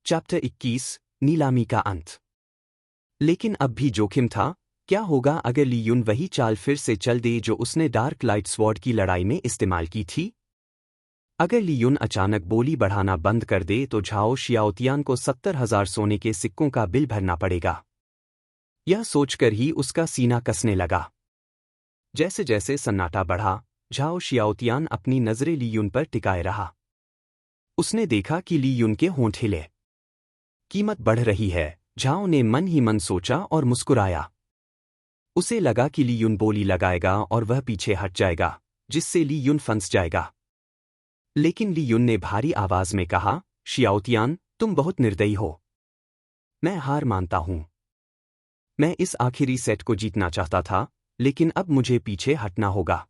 Chapter 21 नीलामी का अंत। लेकिन अब भी जोखिम था। क्या होगा अगर ली युन वही चाल फिर से चल दे जो उसने डार्क लाइट स्वॉर्ड की लड़ाई में इस्तेमाल की थी? अगर ली युन अचानक बोली बढ़ाना बंद कर दे तो झाओ शियाओतियान को 70,000 सोने के सिक्कों का बिल भरना पड़ेगा। यह सोचकर ही उसका सीना कसने लगा। जैसे जैसे सन्नाटा बढ़ा, झाओ शियाओतियान अपनी नजरें ली युन पर टिकाए रहा। उसने देखा कि ली युन के होंठ हिले। कीमत बढ़ रही है, झाओ ने मन ही मन सोचा और मुस्कुराया। उसे लगा कि ली युन बोली लगाएगा और वह पीछे हट जाएगा, जिससे ली युन फंस जाएगा। लेकिन ली युन ने भारी आवाज में कहा, शियाओतियान, तुम बहुत निर्दयी हो। मैं हार मानता हूं। मैं इस आखिरी सेट को जीतना चाहता था, लेकिन अब मुझे पीछे हटना होगा।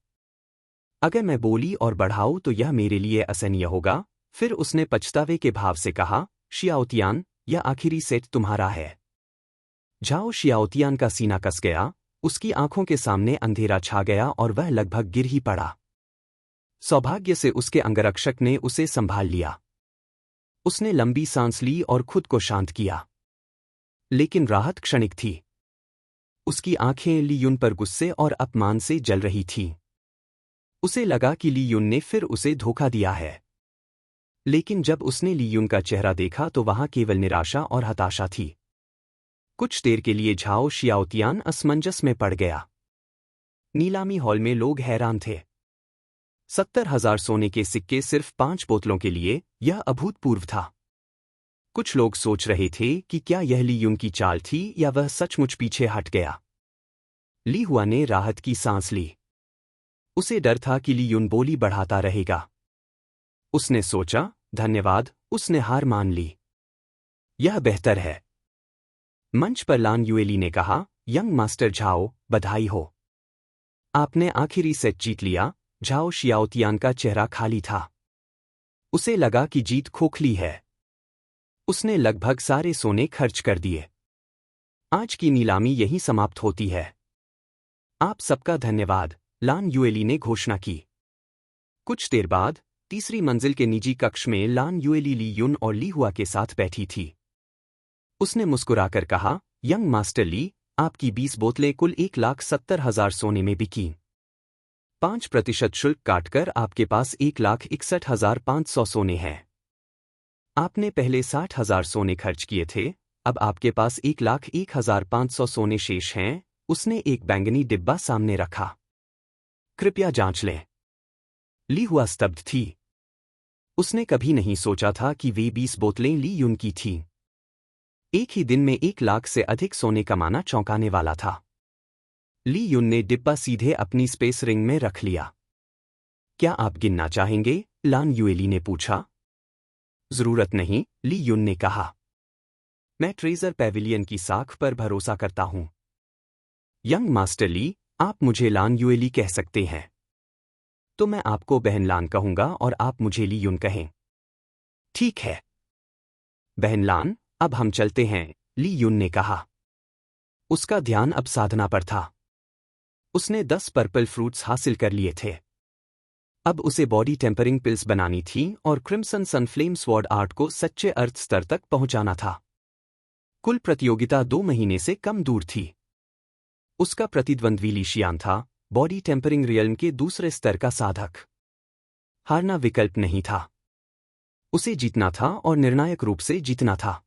अगर मैं बोली और बढ़ाऊं तो यह मेरे लिए असहनीय होगा। फिर उसने पछतावे के भाव से कहा, शियाओतियान, यह आखिरी सेट तुम्हारा है। झाओ शियाओतियान का सीना कस गया, उसकी आंखों के सामने अंधेरा छा गया और वह लगभग गिर ही पड़ा। सौभाग्य से उसके अंगरक्षक ने उसे संभाल लिया। उसने लंबी सांस ली और खुद को शांत किया। लेकिन राहत क्षणिक थी। उसकी आंखें ली युन पर गुस्से और अपमान से जल रही थीं। उसे लगा कि ली युन ने फिर उसे धोखा दिया है। लेकिन जब उसने ली युन का चेहरा देखा तो वहां केवल निराशा और हताशा थी। कुछ देर के लिए झाओ शियाओतियान असमंजस में पड़ गया। नीलामी हॉल में लोग हैरान थे। 70,000 सोने के सिक्के सिर्फ 5 बोतलों के लिए, यह अभूतपूर्व था। कुछ लोग सोच रहे थे कि क्या यह ली युन की चाल थी या वह सचमुच पीछे हट गया। ली हुआ ने राहत की सांस ली। उसे डर था कि ली युन बोली बढ़ाता रहेगा। उसने सोचा, धन्यवाद, उसने हार मान ली। यह बेहतर है। मंच पर लान युएली ने कहा, यंग मास्टर झाओ, बधाई हो। आपने आखिरी सेट जीत लिया। झाओ शियाओतियान का चेहरा खाली था। उसे लगा कि जीत खोखली है। उसने लगभग सारे सोने खर्च कर दिए। आज की नीलामी यहीं समाप्त होती है। आप सबका धन्यवाद, लान युएली ने घोषणा की। कुछ देर बाद तीसरी मंजिल के निजी कक्ष में लान युएली ली युन और ली हुआ के साथ बैठी थी। उसने मुस्कुराकर कहा, यंग मास्टर ली, आपकी 20 बोतलें कुल 1,70,000 सोने में बिकीं। 5% शुल्क काटकर आपके पास 1,61,500 सोने हैं। आपने पहले 60,000 सोने खर्च किए थे, अब आपके पास 1,01,500 सोने शेष हैं। उसने एक बैंगनी डिब्बा सामने रखा। कृपया जांच लें। ली हुआ स्तब्ध थी। उसने कभी नहीं सोचा था कि वे 20 बोतलें ली युन की थीं। एक ही दिन में 1 लाख से अधिक सोने कमाना चौंकाने वाला था। ली युन ने डिब्बा सीधे अपनी स्पेस रिंग में रख लिया। क्या आप गिनना चाहेंगे? लान युएली ने पूछा। जरूरत नहीं, ली युन ने कहा। मैं ट्रेजर पैविलियन की साख पर भरोसा करता हूं। यंग मास्टर ली, आप मुझे लान युएली कह सकते हैं। तो मैं आपको बहन लान कहूंगा और आप मुझे ली युन कहें। ठीक है। बहन लान, अब हम चलते हैं, ली युन ने कहा। उसका ध्यान अब साधना पर था। उसने 10 पर्पल फ्रूट्स हासिल कर लिए थे। अब उसे बॉडी टेम्परिंग पिल्स बनानी थी और क्रिम्सन सनफ्लेम स्वॉर्ड आर्ट को सच्चे अर्थ स्तर तक पहुंचाना था। कुल प्रतियोगिता 2 महीने से कम दूर थी। उसका प्रतिद्वंद्वी ली शियान था, बॉडी टेम्परिंग रियल्म के दूसरे स्तर का साधक। हारना विकल्प नहीं था। उसे जीतना था और निर्णायक रूप से जीतना था।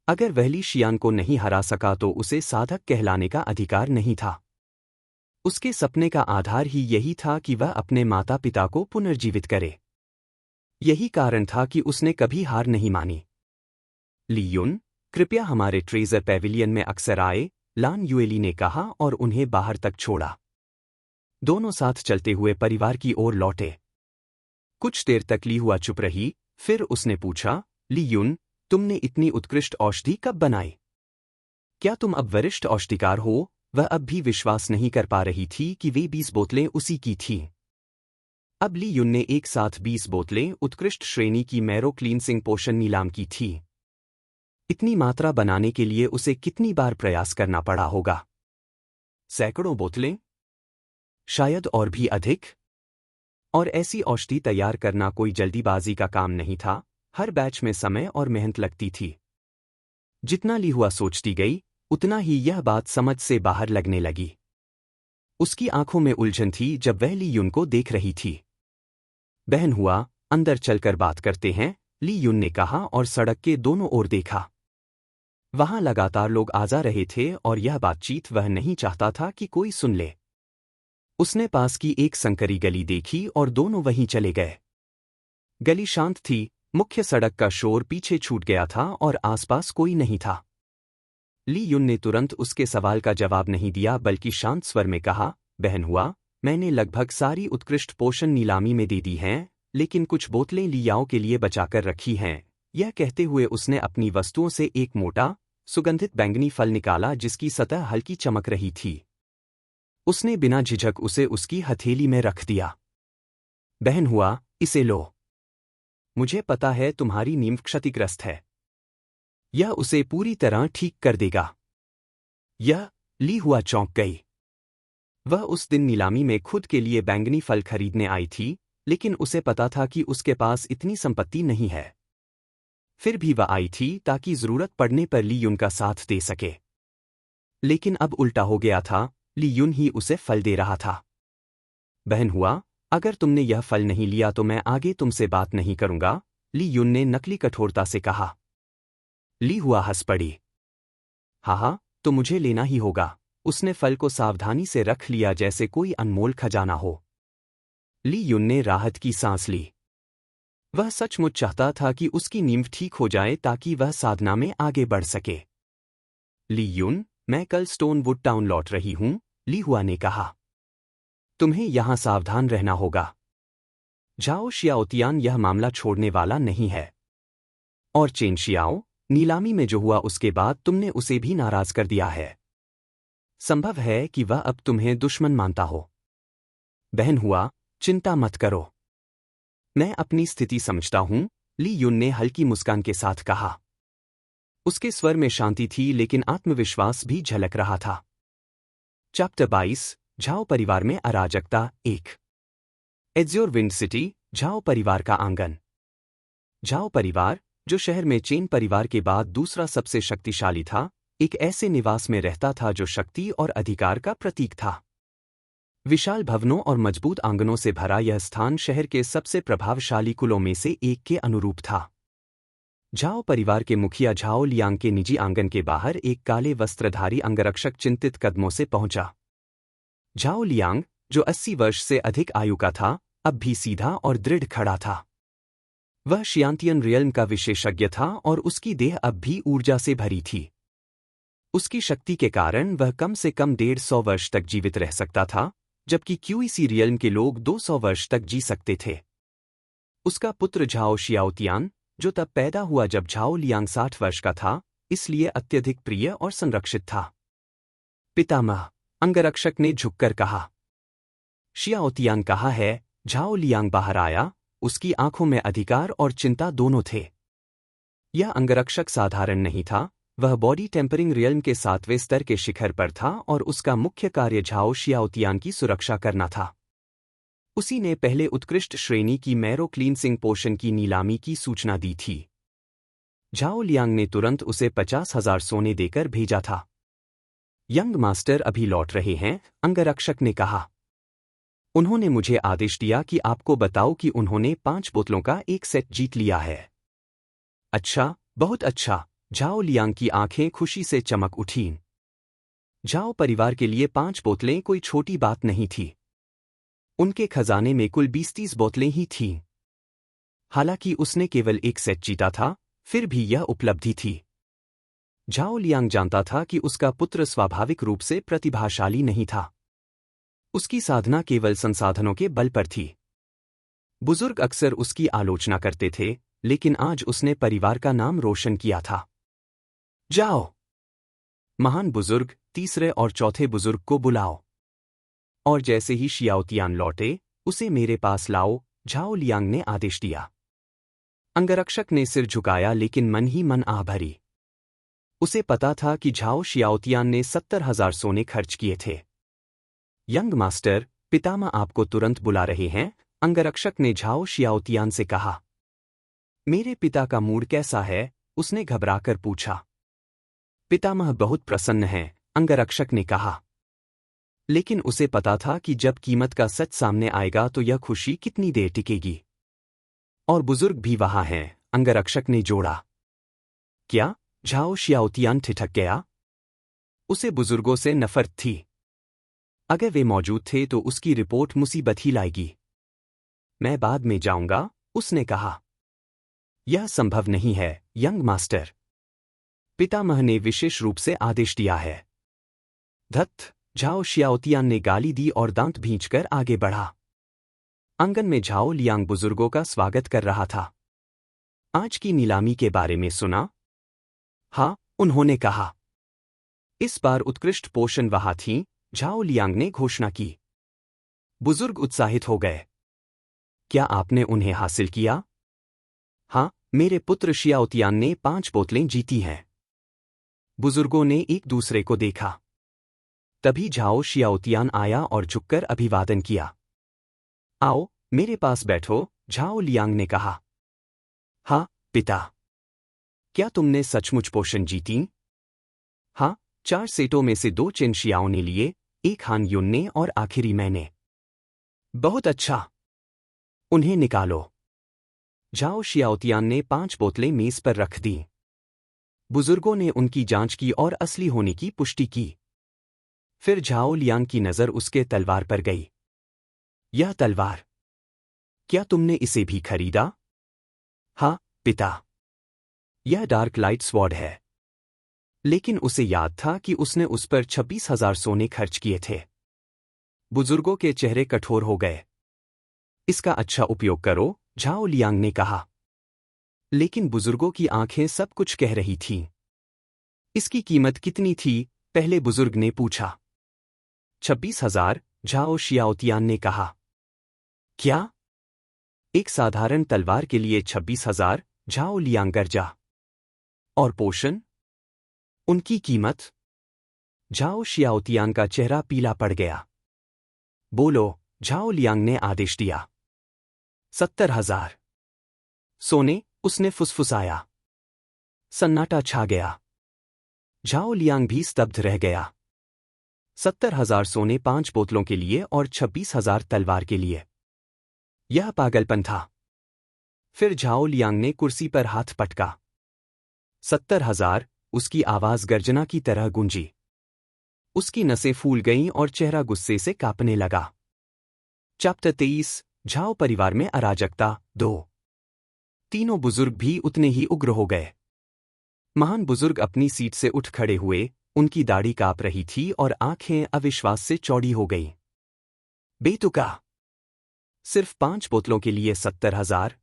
अगर वह ली शियान को नहीं हरा सका तो उसे साधक कहलाने का अधिकार नहीं था। उसके सपने का आधार ही यही था कि वह अपने माता पिता को पुनर्जीवित करे। यही कारण था कि उसने कभी हार नहीं मानी। ली युन, कृपया हमारे ट्रेजर पैविलियन में अक्सर आए, लान युएली ने कहा और उन्हें बाहर तक छोड़ा। दोनों साथ चलते हुए परिवार की ओर लौटे। कुछ देर तक ली हुआ चुप रही, फिर उसने पूछा, ली युन, तुमने इतनी उत्कृष्ट औषधि कब बनाई? क्या तुम अब वरिष्ठ औषधिकार हो? वह अब भी विश्वास नहीं कर पा रही थी कि वे 20 बोतलें उसी की थीं। अब ली युन ने एक साथ 20 बोतलें उत्कृष्ट श्रेणी की मैरो क्लींसिंग पोशन नीलाम की थी। इतनी मात्रा बनाने के लिए उसे कितनी बार प्रयास करना पड़ा होगा? सैकड़ों बोतलें? शायद और भी अधिक? और ऐसी औषधि तैयार करना कोई जल्दीबाजी का काम नहीं था। हर बैच में समय और मेहनत लगती थी। जितना ली हुआ सोचती गई, उतना ही यह बात समझ से बाहर लगने लगी। उसकी आंखों में उलझन थी जब वह ली युन को देख रही थी। बहन हुआ, अंदर चलकर बात करते हैं, ली युन ने कहा और सड़क के दोनों ओर देखा। वहां लगातार लोग आ जा रहे थे और यह बातचीत वह नहीं चाहता था कि कोई सुन ले। उसने पास की एक संकरी गली देखी और दोनों वहीं चले गए। गली शांत थी, मुख्य सड़क का शोर पीछे छूट गया था और आसपास कोई नहीं था। ली युन ने तुरंत उसके सवाल का जवाब नहीं दिया बल्कि शांत स्वर में कहा, बहन हुआ, मैंने लगभग सारी उत्कृष्ट पोषण नीलामी में दे दी हैं, लेकिन कुछ बोतलें लियाओ के लिए बचाकर रखी हैं। यह कहते हुए उसने अपनी वस्तुओं से एक मोटा, सुगंधित बैंगनी फल निकाला जिसकी सतह हल्की चमक रही थी। उसने बिना झिझक उसे उसकी हथेली में रख दिया। बहन हुआ, इसे लो। मुझे पता है तुम्हारी नींद क्षतिग्रस्त है। यह उसे पूरी तरह ठीक कर देगा। यह, ली हुआ चौंक गई। वह उस दिन नीलामी में खुद के लिए बैंगनी फल खरीदने आई थी, लेकिन उसे पता था कि उसके पास इतनी संपत्ति नहीं है। फिर भी वह आई थी ताकि जरूरत पड़ने पर ली युन का साथ दे सके। लेकिन अब उल्टा हो गया था, ली युन ही उसे फल दे रहा था। बहन हुआ, अगर तुमने यह फल नहीं लिया तो मैं आगे तुमसे बात नहीं करूंगा, ली युन ने नकली कठोरता से कहा। ली हुआ हंस पड़ी। हाँ, तो मुझे लेना ही होगा। उसने फल को सावधानी से रख लिया जैसे कोई अनमोल खजाना हो। ली युन ने राहत की सांस ली। वह सचमुच चाहता था कि उसकी नींद ठीक हो जाए ताकि वह साधना में आगे बढ़ सके। ली युन, मैं कल स्टोनवुड टाउन लौट रही हूं, ली हुआ ने कहा। तुम्हें यहां सावधान रहना होगा। झाओ शियाओतियान यह मामला छोड़ने वाला नहीं है। और चेन शियाओ, नीलामी में जो हुआ उसके बाद तुमने उसे भी नाराज कर दिया है। संभव है कि वह अब तुम्हें दुश्मन मानता हो। बहन हुआ, चिंता मत करो। मैं अपनी स्थिति समझता हूं, ली युन ने हल्की मुस्कान के साथ कहा। उसके स्वर में शांति थी लेकिन आत्मविश्वास भी झलक रहा था। चैप्टर 22, झाओ परिवार में अराजकता 1। एड्ज्योर विंड सिटी, झाओ परिवार का आंगन। झाओ परिवार, जो शहर में चेन परिवार के बाद दूसरा सबसे शक्तिशाली था, एक ऐसे निवास में रहता था जो शक्ति और अधिकार का प्रतीक था। विशाल भवनों और मजबूत आंगनों से भरा यह स्थान शहर के सबसे प्रभावशाली कुलों में से एक के अनुरूप था। झाओ परिवार के मुखिया झाओ लियांग के निजी आंगन के बाहर एक काले वस्त्रधारी अंगरक्षक चिंतित कदमों से पहुंचा। झाओ लियांग, जो 80 वर्ष से अधिक आयु का था, अब भी सीधा और दृढ़ खड़ा था। वह शियांतियन रियल्म का विशेषज्ञ था और उसकी देह अब भी ऊर्जा से भरी थी। उसकी शक्ति के कारण वह कम से कम 150 वर्ष तक जीवित रह सकता था, जबकि क्यूईसी रियल्म के लोग 200 वर्ष तक जी सकते थे। उसका पुत्र झाओ शियाओतियान, जो तब पैदा हुआ जब झाओ लियांग 60 वर्ष का था, इसलिए अत्यधिक प्रिय और संरक्षित था। पितामह, अंगरक्षक ने झुककर कहा। शियाओतियान कहा है, झाओ लियांग बाहर आया, उसकी आंखों में अधिकार और चिंता दोनों थे। यह अंगरक्षक साधारण नहीं था, वह बॉडी टेम्परिंग रियल्म के 7वें स्तर के शिखर पर था और उसका मुख्य कार्य झाओ शियाओतियान की सुरक्षा करना था। उसी ने पहले उत्कृष्ट श्रेणी की मैरो क्लींसिंग पोशन की नीलामी की सूचना दी थी। झाओ लियांग ने तुरंत उसे 50,000 सोने देकर भेजा था। यंग मास्टर अभी लौट रहे हैं, अंगरक्षक ने कहा। उन्होंने मुझे आदेश दिया कि आपको बताओ कि उन्होंने 5 बोतलों का एक सेट जीत लिया है। अच्छा, बहुत अच्छा, झाओ लियांग की आंखें खुशी से चमक उठीं। झाओ परिवार के लिए 5 बोतलें कोई छोटी बात नहीं थी। उनके खजाने में कुल 20-30 बोतलें ही थीं। हालांकि उसने केवल एक सेट जीता था, फिर भी यह उपलब्धि थी। झाओ लियांग जानता था कि उसका पुत्र स्वाभाविक रूप से प्रतिभाशाली नहीं था। उसकी साधना केवल संसाधनों के बल पर थी। बुजुर्ग अक्सर उसकी आलोचना करते थे, लेकिन आज उसने परिवार का नाम रोशन किया था। जाओ, महान बुजुर्ग, तीसरे और चौथे बुजुर्ग को बुलाओ। और जैसे ही शियाओतियान लौटे, उसे मेरे पास लाओ, झाओ लियांग ने आदेश दिया। अंगरक्षक ने सिर झुकाया लेकिन मन ही मन आह भरी। उसे पता था कि झाओ शियाओतियान ने 70,000 सोने खर्च किए थे। यंग मास्टर, पितामह आपको तुरंत बुला रहे हैं, अंगरक्षक ने झाओ शियाओतियान से कहा। मेरे पिता का मूड कैसा है? उसने घबराकर पूछा। पितामह बहुत प्रसन्न हैं, अंगरक्षक ने कहा। लेकिन उसे पता था कि जब कीमत का सच सामने आएगा तो यह खुशी कितनी देर टिकेगी। और बुजुर्ग भी वहां हैं, अंगरक्षक ने जोड़ा। क्या? झाओ शियाओतियान ठिठक गया। उसे बुजुर्गों से नफरत थी। अगर वे मौजूद थे तो उसकी रिपोर्ट मुसीबत ही लाएगी। मैं बाद में जाऊंगा, उसने कहा। यह संभव नहीं है, यंग मास्टर। पितामह ने विशेष रूप से आदेश दिया है। धत्त! झाओ शियाओतियान ने गाली दी और दांत भींचकर आगे बढ़ा। आंगन में झाओ लियांग बुजुर्गों का स्वागत कर रहा था। आज की नीलामी के बारे में सुना? हाँ, उन्होंने कहा। इस बार उत्कृष्ट पोषण वहां थीं, झाओ लियांग ने घोषणा की। बुजुर्ग उत्साहित हो गए। क्या आपने उन्हें हासिल किया? हाँ, मेरे पुत्र शियाओतियान ने 5 बोतलें जीती हैं। बुजुर्गों ने एक दूसरे को देखा। तभी झाओ शियाओतियान आया और झुककर अभिवादन किया। आओ, मेरे पास बैठो, झाओ लियांग ने कहा। हाँ, पिता। क्या तुमने सचमुच पोषण जीती? हाँ, 4 सेटों में से 2 चेन शियाओं ने लिए, 1 हान युन ने और आखिरी मैंने। बहुत अच्छा। उन्हें निकालो। झाओ शियाओतियान ने 5 बोतलें मेज पर रख दी। बुजुर्गों ने उनकी जांच की और असली होने की पुष्टि की। फिर झाओ लियांग की नजर उसके तलवार पर गई। यह तलवार। क्या तुमने इसे भी खरीदा? हाँ, पिता। यह डार्क लाइट स्वॉर्ड है। लेकिन उसे याद था कि उसने उस पर 26,000 सोने खर्च किए थे। बुजुर्गों के चेहरे कठोर हो गए। इसका अच्छा उपयोग करो, झाओ लियांग ने कहा। लेकिन बुजुर्गों की आंखें सब कुछ कह रही थीं। इसकी कीमत कितनी थी? पहले बुजुर्ग ने पूछा। 26,000, झाओ शियाओतियान ने कहा। क्या? एक साधारण तलवार के लिए 26,000? झाओ लियांग गरजा। और पोषण? उनकी कीमत? झाओ शियाओतियान का चेहरा पीला पड़ गया। बोलो, झाओ लियांग ने आदेश दिया। 70,000 सोने, उसने फुसफुसाया। सन्नाटा छा गया। झाओ लियांग भी स्तब्ध रह गया। 70,000 सोने 5 बोतलों के लिए और 26,000 तलवार के लिए। यह पागलपन था। फिर झाओ लियांग ने कुर्सी पर हाथ पटका। 70,000, उसकी आवाज गर्जना की तरह गूंजी। उसकी नसें फूल गईं और चेहरा गुस्से से कांपने लगा। चैप्टर 23, झाओ परिवार में अराजकता 2। तीनों बुजुर्ग भी उतने ही उग्र हो गए। महान बुजुर्ग अपनी सीट से उठ खड़े हुए, उनकी दाढ़ी कांप रही थी और आंखें अविश्वास से चौड़ी हो गईं। बेतुका। सिर्फ 5 बोतलों के लिए 70,000?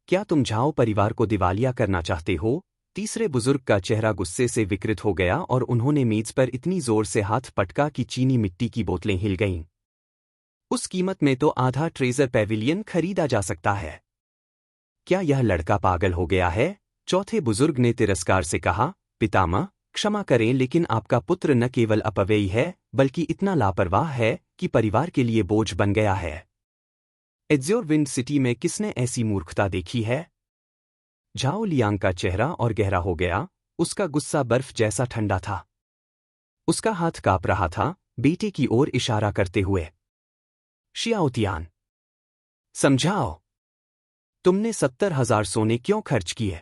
क्या तुम झाओ परिवार को दिवालिया करना चाहते हो? तीसरे बुजुर्ग का चेहरा गुस्से से विकृत हो गया और उन्होंने मेज पर इतनी जोर से हाथ पटका कि चीनी मिट्टी की बोतलें हिल गईं। उस कीमत में तो आधा ट्रेजर पैविलियन खरीदा जा सकता है। क्या यह लड़का पागल हो गया है? चौथे बुजुर्ग ने तिरस्कार से कहा। पितामह, क्षमा करें लेकिन आपका पुत्र न केवल अपव्ययी है, बल्कि इतना लापरवाह है कि परिवार के लिए बोझ बन गया है। एज्योर विंड सिटी में किसने ऐसी मूर्खता देखी है? झाओ लियांग का चेहरा और गहरा हो गया, उसका गुस्सा बर्फ जैसा ठंडा था। उसका हाथ कांप रहा था, बेटे की ओर इशारा करते हुए। शियाओतियान, समझाओ। तुमने 70,000 सोने क्यों खर्च किए?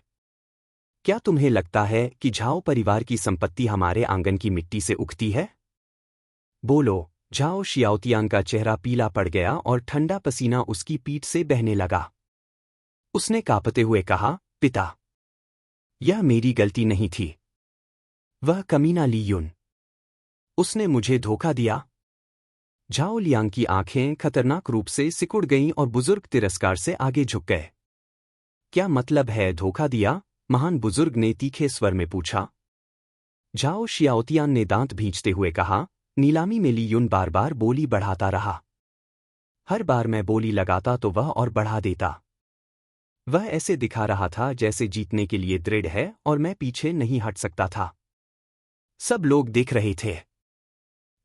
क्या तुम्हें लगता है कि झाओ परिवार की संपत्ति हमारे आंगन की मिट्टी से उगती है? बोलो। झाओ शियाओतियान का चेहरा पीला पड़ गया और ठंडा पसीना उसकी पीठ से बहने लगा। उसने कांपते हुए कहा, पिता, यह मेरी गलती नहीं थी। वह कमीना ली युन। उसने मुझे धोखा दिया। झाओ लियांग की आंखें खतरनाक रूप से सिकुड़ गईं और बुजुर्ग तिरस्कार से आगे झुक गए। क्या मतलब है धोखा दिया? महान बुजुर्ग ने तीखे स्वर में पूछा। झाओ शियाओतियान ने दांत भींचते हुए कहा, नीलामी में ली युन बार बार बोली बढ़ाता रहा। हर बार मैं बोली लगाता तो वह और बढ़ा देता। वह ऐसे दिखा रहा था जैसे जीतने के लिए दृढ़ है और मैं पीछे नहीं हट सकता था। सब लोग देख रहे थे।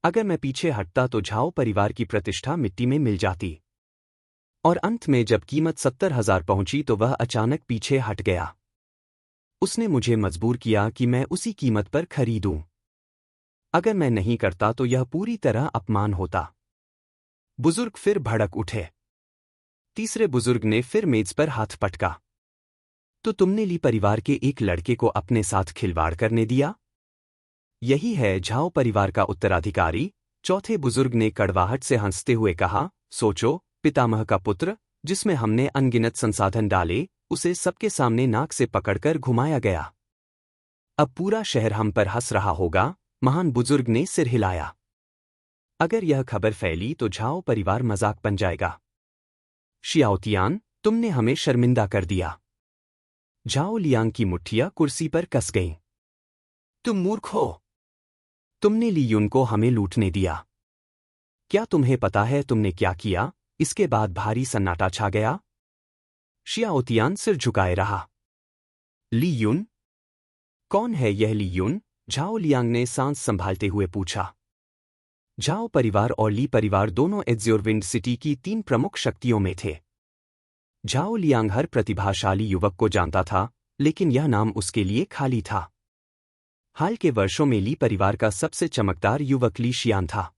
अगर मैं पीछे हटता तो झाओ परिवार की प्रतिष्ठा मिट्टी में मिल जाती। और अंत में जब कीमत 70,000 पहुंची तो वह अचानक पीछे हट गया। उसने मुझे मजबूर किया कि मैं उसी कीमत पर खरीदूं। अगर मैं नहीं करता तो यह पूरी तरह अपमान होता। बुजुर्ग फिर भड़क उठे। तीसरे बुजुर्ग ने फिर मेज पर हाथ पटका। तो तुमने ली परिवार के एक लड़के को अपने साथ खिलवाड़ करने दिया? यही है झाओ परिवार का उत्तराधिकारी, चौथे बुजुर्ग ने कड़वाहट से हंसते हुए कहा। सोचो, पितामह का पुत्र, जिसमें हमने अनगिनत संसाधन डाले, उसे सबके सामने नाक से पकड़कर घुमाया गया। अब पूरा शहर हम पर हंस रहा होगा। महान बुजुर्ग ने सिर हिलाया। अगर यह खबर फैली तो झाओ परिवार मजाक बन जाएगा। शियाओतियान, तुमने हमें शर्मिंदा कर दिया। झाओ लियांग की मुट्ठियां कुर्सी पर कस गईं। तुम मूर्ख हो। तुमने ली युन को हमें लूटने दिया। क्या तुम्हें पता है तुमने क्या किया? इसके बाद भारी सन्नाटा छा गया। शियाओतियान सिर झुकाए रहा। ली युन? कौन है यह ली युन? झाओ लियांग ने सांस संभालते हुए पूछा। झाओ परिवार और ली परिवार दोनों एड्ज्योरविंड सिटी की 3 प्रमुख शक्तियों में थे। झाओ लियांग हर प्रतिभाशाली युवक को जानता था, लेकिन यह नाम उसके लिए खाली था। हाल के वर्षों में ली परिवार का सबसे चमकदार युवक ली शियान था।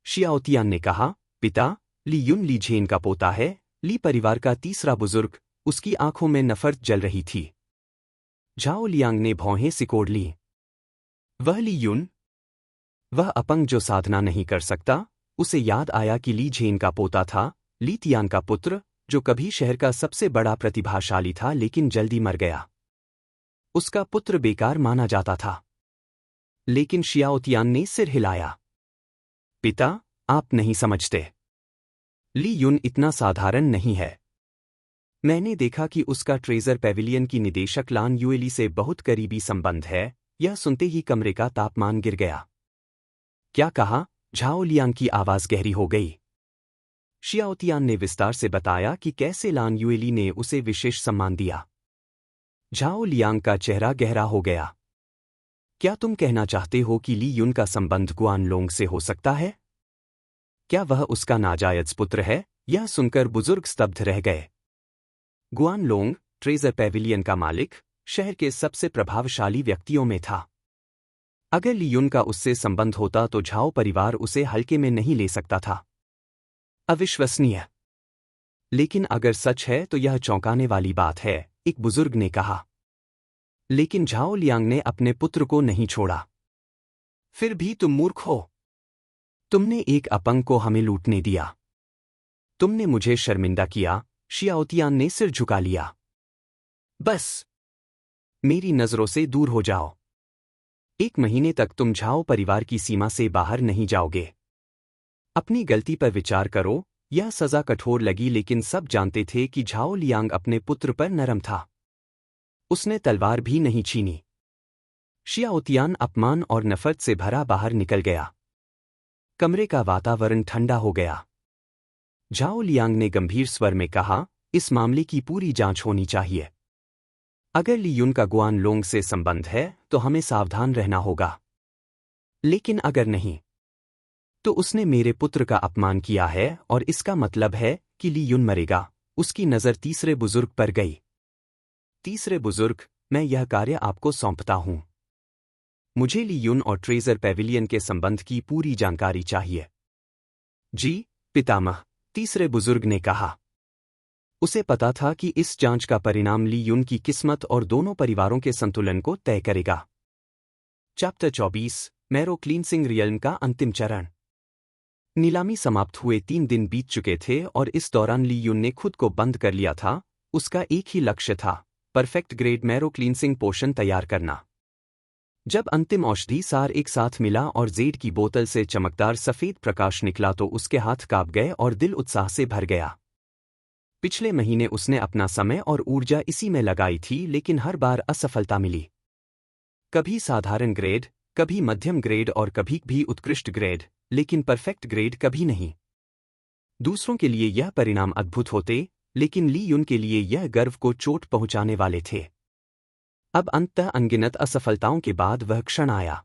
शियाओतियान ने कहा, पिता, ली युन ली झेन का पोता है। ली परिवार का तीसरा बुजुर्ग, उसकी आंखों में नफरत जल रही थी। झाओ लियांग ने भौहें सिकोड़ ली। वह ली युन? वह अपंग जो साधना नहीं कर सकता? उसे याद आया कि ली झेन का पोता था, ली तियान का पुत्र, जो कभी शहर का सबसे बड़ा प्रतिभाशाली था लेकिन जल्दी मर गया। उसका पुत्र बेकार माना जाता था। लेकिन शियाओतियान ने सिर हिलाया। पिता, आप नहीं समझते। ली युन इतना साधारण नहीं है। मैंने देखा कि उसका ट्रेजर पेविलियन की निदेशक लान युएली से बहुत करीबी संबंध है। यह सुनते ही कमरे का तापमान गिर गया। क्या कहा? झाओ लियांग की आवाज गहरी हो गई। शियाओतियान ने विस्तार से बताया कि कैसे लान युएली ने उसे विशेष सम्मान दिया। झाओ लियांग का चेहरा गहरा हो गया। क्या तुम कहना चाहते हो कि ली युन का संबंध गुआन लोंग से हो सकता है? क्या वह उसका नाजायज पुत्र है? यह सुनकर बुजुर्ग स्तब्ध रह गए। गुआन लोंग, ट्रेजर पेविलियन का मालिक, शहर के सबसे प्रभावशाली व्यक्तियों में था। अगर ली युन का उससे संबंध होता तो झाओ परिवार उसे हल्के में नहीं ले सकता था। अविश्वसनीय। लेकिन अगर सच है तो यह चौंकाने वाली बात है, एक बुजुर्ग ने कहा। लेकिन झाओ लियांग ने अपने पुत्र को नहीं छोड़ा। फिर भी तुम मूर्ख हो। तुमने एक अपंग को हमें लूटने दिया। तुमने मुझे शर्मिंदा किया। शियाओतियान ने सिर झुका लिया। बस, मेरी नजरों से दूर हो जाओ। 1 महीने तक तुम झाओ परिवार की सीमा से बाहर नहीं जाओगे। अपनी गलती पर विचार करो। यह सजा कठोर लगी लेकिन सब जानते थे कि झाओ लियांग अपने पुत्र पर नरम था। उसने तलवार भी नहीं छीनी। शियाओतियान अपमान और नफरत से भरा बाहर निकल गया। कमरे का वातावरण ठंडा हो गया। झाओ लियांग ने गंभीर स्वर में कहा, इस मामले की पूरी जांच होनी चाहिए। अगर ली युन का गुआन लोंग से संबंध है तो हमें सावधान रहना होगा। लेकिन अगर नहीं, तो उसने मेरे पुत्र का अपमान किया है और इसका मतलब है कि ली युन मरेगा। उसकी नजर तीसरे बुजुर्ग पर गई। तीसरे बुजुर्ग, मैं यह कार्य आपको सौंपता हूं। मुझे ली युन और ट्रेजर पेविलियन के संबंध की पूरी जानकारी चाहिए। जी, पितामह, तीसरे बुजुर्ग ने कहा। उसे पता था कि इस जांच का परिणाम ली युन की किस्मत और दोनों परिवारों के संतुलन को तय करेगा। चैप्टर 24, मैरो क्लींसिंग रियल्म का अंतिम चरण। नीलामी समाप्त हुए 3 दिन बीत चुके थे और इस दौरान ली युन ने खुद को बंद कर लिया था। उसका एक ही लक्ष्य था, परफेक्ट ग्रेड मैरो क्लींसिंग पोशन तैयार करना। जब अंतिम औषधि सार एक साथ मिला और जेड की बोतल से चमकदार सफेद प्रकाश निकला तो उसके हाथ कांप गए और दिल उत्साह से भर गया। पिछले महीने उसने अपना समय और ऊर्जा इसी में लगाई थी लेकिन हर बार असफलता मिली। कभी साधारण ग्रेड, कभी मध्यम ग्रेड और कभी भी उत्कृष्ट ग्रेड, लेकिन परफेक्ट ग्रेड कभी नहीं। दूसरों के लिए यह परिणाम अद्भुत होते, लेकिन ली युन के लिए यह गर्व को चोट पहुंचाने वाले थे। अब अंततः अनगिनत असफलताओं के बाद वह क्षण आया।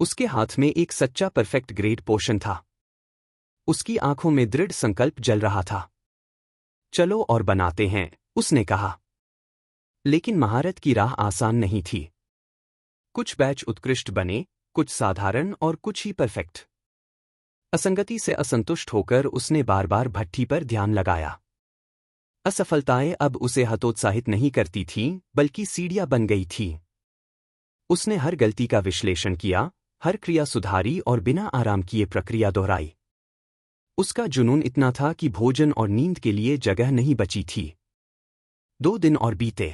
उसके हाथ में एक सच्चा परफेक्ट ग्रेड पोशन था। उसकी आंखों में दृढ़ संकल्प जल रहा था। चलो और बनाते हैं, उसने कहा। लेकिन महारत की राह आसान नहीं थी। कुछ बैच उत्कृष्ट बने, कुछ साधारण और कुछ ही परफेक्ट। असंगति से असंतुष्ट होकर उसने बार बार भट्ठी पर ध्यान लगाया। असफलताएं अब उसे हतोत्साहित नहीं करती थीं, बल्कि सीढ़ियां बन गई थीं। उसने हर गलती का विश्लेषण किया, हर क्रिया सुधारी और बिना आराम किए प्रक्रिया दोहराई। उसका जुनून इतना था कि भोजन और नींद के लिए जगह नहीं बची थी। 2 दिन और बीते।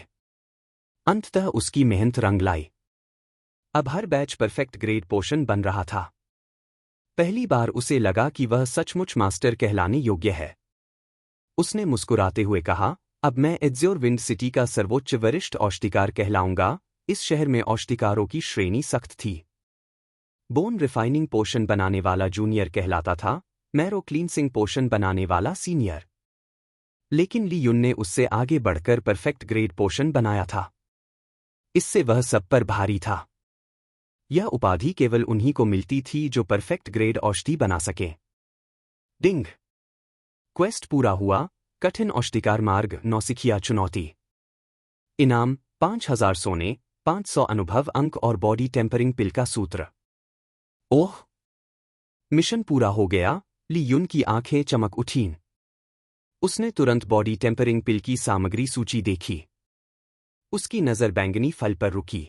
अंततः उसकी मेहनत रंग लाई। अब हर बैच परफेक्ट ग्रेड पोर्शन बन रहा था। पहली बार उसे लगा कि वह सचमुच मास्टर कहलाने योग्य है। उसने मुस्कुराते हुए कहा, अब मैं एड्ज्योर विंड सिटी का सर्वोच्च वरिष्ठ औषधिकार कहलाऊंगा। इस शहर में औषधिकारों की श्रेणी सख्त थी। बोन रिफाइनिंग पोशन बनाने वाला जूनियर कहलाता था, मैरो क्लींसिंग पोशन बनाने वाला सीनियर। लेकिन ली युन ने उससे आगे बढ़कर परफेक्ट ग्रेड पोशन बनाया था। इससे वह सब पर भारी था। यह उपाधि केवल उन्हीं को मिलती थी जो परफेक्ट ग्रेड औषधि बना सके। डिंग। क्वेस्ट पूरा हुआ। कठिन औषधिकार मार्ग नौसिखिया चुनौती। इनाम 5000 सोने, 500 अनुभव अंक और बॉडी टेम्परिंग पिल का सूत्र। ओह! मिशन पूरा हो गया। ली युन की आंखें चमक उठीं। उसने तुरंत बॉडी टेम्परिंग पिल की सामग्री सूची देखी। उसकी नज़र बैंगनी फल पर रुकी।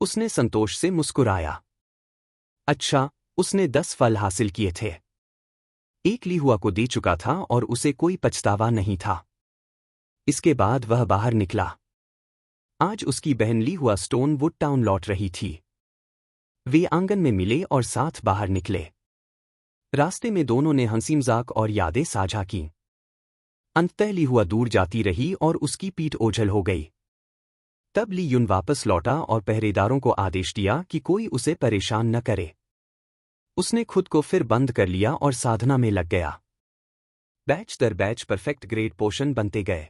उसने संतोष से मुस्कुराया। अच्छा, उसने 10 फल हासिल किए थे। एक ली हुआ को दे चुका था और उसे कोई पछतावा नहीं था। इसके बाद वह बाहर निकला। आज उसकी बहन ली हुआ स्टोन वुड टाउन लौट रही थी। वे आंगन में मिले और साथ बाहर निकले। रास्ते में दोनों ने हंसी मजाक और यादें साझा कीं। अंततः ली हुआ दूर जाती रही और उसकी पीठ ओझल हो गई। तब ली युन वापस लौटा और पहरेदारों को आदेश दिया कि कोई उसे परेशान न करे। उसने खुद को फिर बंद कर लिया और साधना में लग गया। बैच दर बैच परफेक्ट ग्रेड पोशन बनते गए।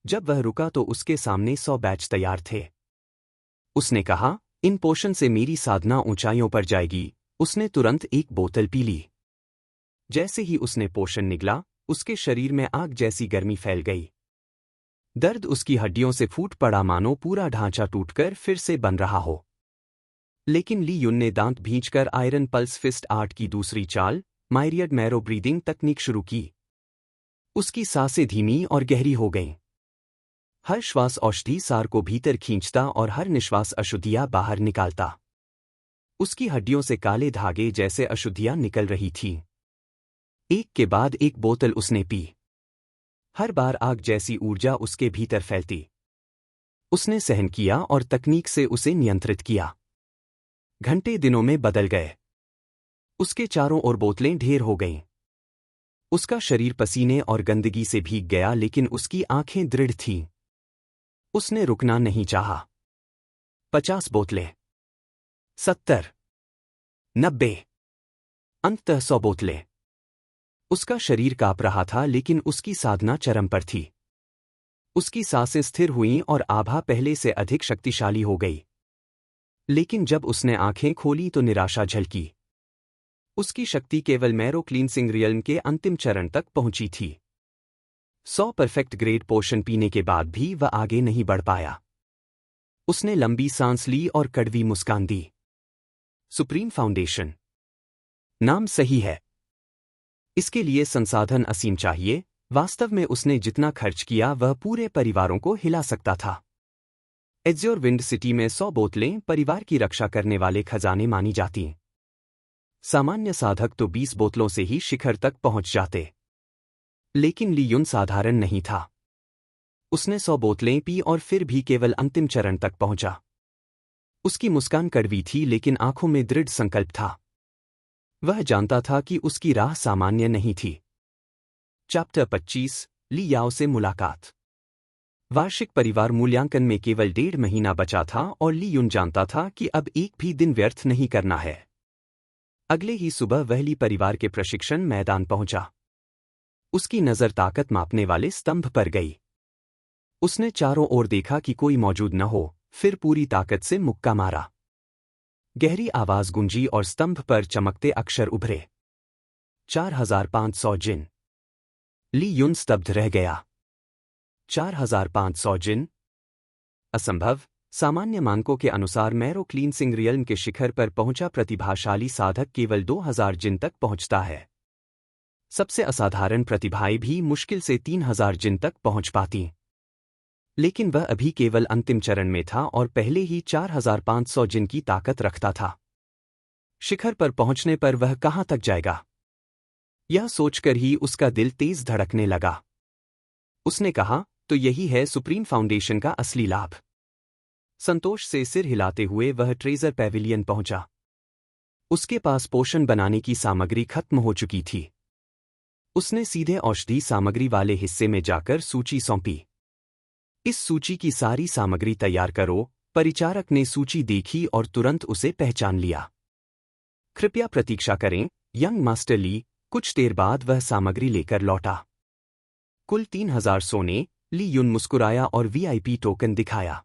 जब वह रुका तो उसके सामने 100 बैच तैयार थे। उसने कहा, इन पोशन से मेरी साधना ऊंचाइयों पर जाएगी। उसने तुरंत एक बोतल पी ली। जैसे ही उसने पोशन निगला, उसके शरीर में आग जैसी गर्मी फैल गई। दर्द उसकी हड्डियों से फूट पड़ा, मानो पूरा ढांचा टूटकर फिर से बन रहा हो। लेकिन ली युन ने दांत भींचकर आयरन पल्स फिस्ट आर्ट की दूसरी चाल, माइरियड मैरो ब्रीदिंग तकनीक शुरू की। उसकी सांसें धीमी और गहरी हो गईं। हर श्वास औषधि सार को भीतर खींचता और हर निश्वास अशुद्धियां बाहर निकालता। उसकी हड्डियों से काले धागे जैसे अशुद्धियां निकल रही थीं। एक के बाद एक बोतल उसने पी। हर बार आग जैसी ऊर्जा उसके भीतर फैलती। उसने सहन किया और तकनीक से उसे नियंत्रित किया। घंटे दिनों में बदल गए। उसके चारों ओर बोतलें ढेर हो गईं। उसका शरीर पसीने और गंदगी से भीग गया, लेकिन उसकी आंखें दृढ़ थीं। उसने रुकना नहीं चाहा। 50 बोतलें, 70, 90, अंततः 100 बोतलें। उसका शरीर कांप रहा था, लेकिन उसकी साधना चरम पर थी। उसकी सांसें स्थिर हुईं और आभा पहले से अधिक शक्तिशाली हो गई। लेकिन जब उसने आंखें खोली तो निराशा झलकी। उसकी शक्ति केवल मैरो क्लींसिंग रियल्म के अंतिम चरण तक पहुंची थी। 100 परफेक्ट ग्रेड पोशन पीने के बाद भी वह आगे नहीं बढ़ पाया। उसने लंबी सांस ली और कड़वी मुस्कान दी। सुप्रीम फाउंडेशन नाम सही है। इसके लिए संसाधन असीम चाहिए। वास्तव में उसने जितना खर्च किया वह पूरे परिवारों को हिला सकता था। एड्ज्योर विंड सिटी में 100 बोतलें परिवार की रक्षा करने वाले खजाने मानी जाती। सामान्य साधक तो 20 बोतलों से ही शिखर तक पहुंच जाते। लेकिन ली युन साधारण नहीं था। उसने 100 बोतलें पी और फिर भी केवल अंतिम चरण तक पहुंचा। उसकी मुस्कान कड़वी थी, लेकिन आंखों में दृढ़ संकल्प था। वह जानता था कि उसकी राह सामान्य नहीं थी। चैप्टर 25 ली याओ से मुलाकात। वार्षिक परिवार मूल्यांकन में केवल 1.5 महीना बचा था और ली युन जानता था कि अब एक भी दिन व्यर्थ नहीं करना है। अगले ही सुबह वह ली परिवार के प्रशिक्षण मैदान पहुंचा। उसकी नज़र ताकत मापने वाले स्तंभ पर गई। उसने चारों ओर देखा कि कोई मौजूद न हो, फिर पूरी ताकत से मुक्का मारा। गहरी आवाज गूंजी और स्तंभ पर चमकते अक्षर उभरे। 4500 जिन। ली युन स्तब्ध रह गया। 4500 जिन? असंभव। सामान्य मानकों के अनुसार मैरो क्लींसिंग रियल्म के शिखर पर पहुंचा प्रतिभाशाली साधक केवल 2000 जिन तक पहुंचता है। सबसे असाधारण प्रतिभाएं भी मुश्किल से 3000 जिन तक पहुंच पाती। लेकिन वह अभी केवल अंतिम चरण में था और पहले ही 4500 जिन की ताकत रखता था। शिखर पर पहुंचने पर वह कहां तक जाएगा? यह सोचकर ही उसका दिल तेज धड़कने लगा। उसने कहा, तो यही है सुप्रीम फाउंडेशन का असली लाभ। संतोष से सिर हिलाते हुए वह ट्रेजर पैविलियन पहुंचा। उसके पास पोषण बनाने की सामग्री खत्म हो चुकी थी। उसने सीधे औषधि सामग्री वाले हिस्से में जाकर सूची सौंपी। इस सूची की सारी सामग्री तैयार करो। परिचारक ने सूची देखी और तुरंत उसे पहचान लिया। कृपया प्रतीक्षा करें, यंग मास्टर ली। कुछ देर बाद वह सामग्री लेकर लौटा। कुल 3000 सोने। ली युन मुस्कुराया और वीआईपी टोकन दिखाया।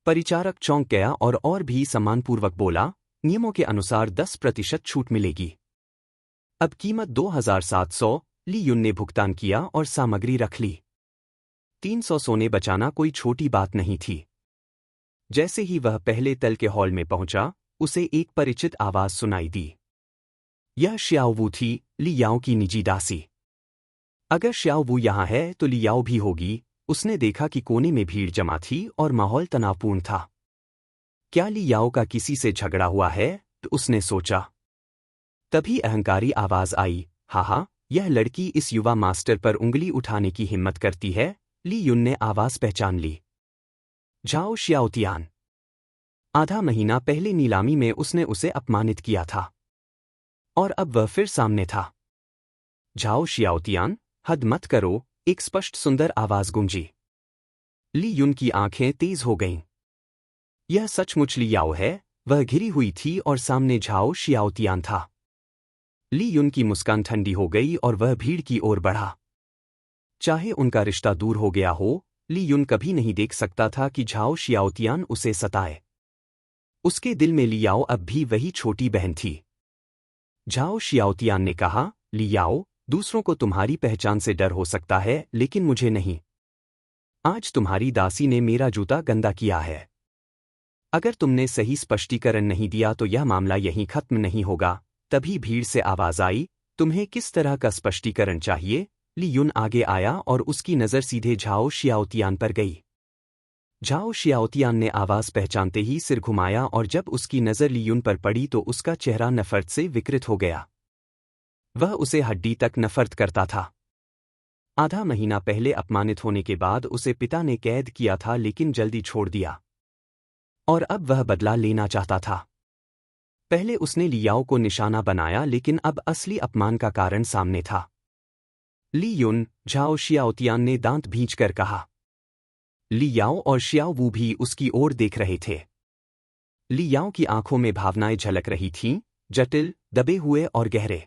परिचारक चौंक गया और भी सम्मानपूर्वक बोला, नियमों के अनुसार 10% छूट मिलेगी। अब कीमत 2700। ली युन ने भुगतान किया और सामग्री रख ली। 300 सोने बचाना कोई छोटी बात नहीं थी। जैसे ही वह पहले तल के हॉल में पहुंचा, उसे एक परिचित आवाज सुनाई दी। यह श्याओवू थी, ली याओ की निजी दासी। अगर श्याओवू यहां है तो ली याओ भी होगी। उसने देखा कि कोने में भीड़ जमा थी और माहौल तनावपूर्ण था। क्या ली याओ का किसी से झगड़ा हुआ है? तो उसने सोचा। तभी अहंकारी आवाज आई, हा, यह लड़की इस युवा मास्टर पर उंगली उठाने की हिम्मत करती है। ली युन ने आवाज पहचान ली। झाओ शियाओतियान। आधा महीना पहले नीलामी में उसने उसे अपमानित किया था और अब वह फिर सामने था। झाओ शियाओतियान, हद मत करो, एक स्पष्ट सुंदर आवाज गूंजी। ली युन की आंखें तेज हो गईं। यह सचमुच ली याओ है। वह घिरी हुई थी और सामने झाओ शियाओतियान था। ली युन की मुस्कान ठंडी हो गई और वह भीड़ की ओर बढ़ा। चाहे उनका रिश्ता दूर हो गया हो, ली युन कभी नहीं देख सकता था कि झाओ शियाओतियान उसे सताए। उसके दिल में ली याओ अब भी वही छोटी बहन थी। झाओ शियाओतियान ने कहा, ली याओ, दूसरों को तुम्हारी पहचान से डर हो सकता है, लेकिन मुझे नहीं। आज तुम्हारी दासी ने मेरा जूता गंदा किया है। अगर तुमने सही स्पष्टीकरण नहीं दिया तो यह मामला यहीं खत्म नहीं होगा। तभी भीड़ से आवाज आई, तुम्हें किस तरह का स्पष्टीकरण चाहिए? ली युन आगे आया और उसकी नज़र सीधे झाओ शियाओतियान पर गई। झाओ शियाओतियान ने आवाज पहचानते ही सिर घुमाया और जब उसकी नज़र ली युन पर पड़ी तो उसका चेहरा नफरत से विकृत हो गया। वह उसे हड्डी तक नफरत करता था। आधा महीना पहले अपमानित होने के बाद उसे पिता ने कैद किया था, लेकिन जल्दी छोड़ दिया और अब वह बदला लेना चाहता था। पहले उसने ली याओ को निशाना बनाया, लेकिन अब असली अपमान का कारण सामने था। ली युन, झाओ शियाओतियान ने दांत भींचकर कहा। ली याओ और शियाओवू भी उसकी ओर देख रहे थे। ली याओ की आंखों में भावनाएं झलक रही थीं, जटिल, दबे हुए और गहरे।